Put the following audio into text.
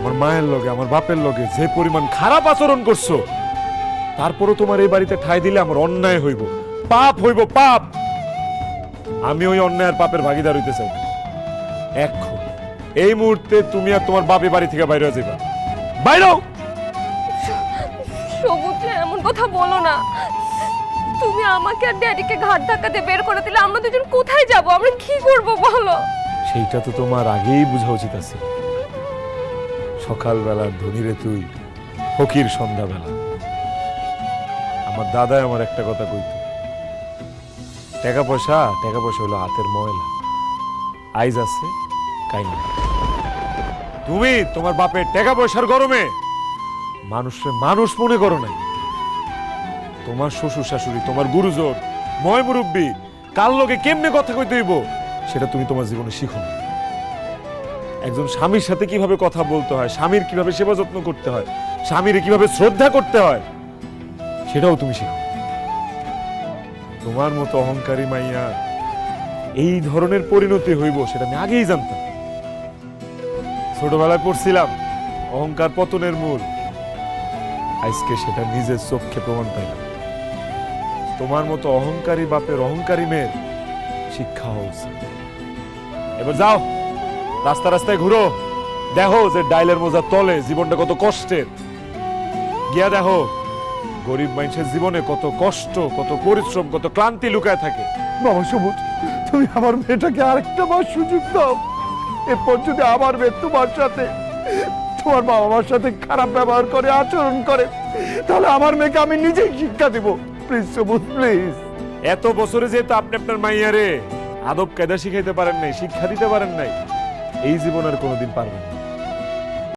আমার মায়ের লগে আমার বাপের লগে যে পরিমাণ খারাপ আচরণ করছো, তারপরও তোমার এই বাড়িতে ঠাঁই দিলে আমার অন্যায় হইব, পাপ হইব, পাপ। আমি ওই অন্যায় আর পাপের ভাগিদার হইতে চাই না। এখন এই মুহূর্তে তুমি আর তোমার বাপে বাড়ি থেকে বাইরে যাইবা, বাইরে। সবুজ, এমন কথা বলো না। তুমি আমাকে আর ড্যাডিকে ঘাট ধাক্কা দিয়ে বের করে দিলে আমরা দুজন কোথায় যাব, আমরা কি করব বলো? সেইটা তো তোমার আগেই বোঝা উচিত আছে। সকালবেলার ধনীরে তুই, ফকির সন্ধ্যাবেলা। আমার দাদাই আমার একটা কথা কইতো, টাকা পয়সা হলো হাতের ময়লা, আইজ আছে কাইল নাই। তুমি তোমার বাপের টাকা পয়সার গরমে মানুষে মানুষ মনে করো নাই। তোমার শ্বশুর শাশুড়ি, তোমার গুরুজন, ময় মুরব্বী কার লোকে কেমনে কথা কইতে হইব সেটা তুমি তোমার জীবনে শিখো না। একজন স্বামীর সাথে কিভাবে কথা বলতে হয়, স্বামীর কিভাবে সেবা যত্ন করতে হয়, স্বামীর কিভাবে শ্রদ্ধা করতে হয়, সেটাও তুমি শিখো। তোমার মতো অহংকারী মাইয়া এই ধরনের পরিণতি হইব সেটা আমি আগেই জানতাম। ছোটবেলায় পড়ছিলাম অহংকার পতনের মূল, আজকে সেটা নিজের চোখে প্রমাণ পাইলাম। তোমার মতো অহংকারী বাপের অহংকারী মেয়ের শিক্ষা হওয়া উচিত। এবার যাও, রাস্তা রাস্তায় ঘুরো, দেখো যে ডাইলের মোজা তলে জীবনটা কত কষ্টের। গিয়া দেখো গরিব মানুষের জীবনে কত কষ্ট, কত পরিশ্রম, কত ক্লান্তি লুকায় থাকে। বাবা সবুজ, তুমি আমার মেয়েটাকে আরেকটা বার সুযোগ দাও। এরপর যদি আমার মেয়ে তোমার সাথে, তোমার বাবা মার সাথে খারাপ ব্যবহার করে, আচরণ করে, তাহলে আমার মেয়েকে আমি নিজেই শিক্ষা দিব। প্লিজ সবুজ, প্লিজ। এত বছরে যেহেতু আপনি আপনার মাইয়ারে আদব কায়দা শিখাইতে পারেন নাই, শিক্ষা দিতে পারেন নাই, এই জীবন আর কোনোদিন পারবেন না।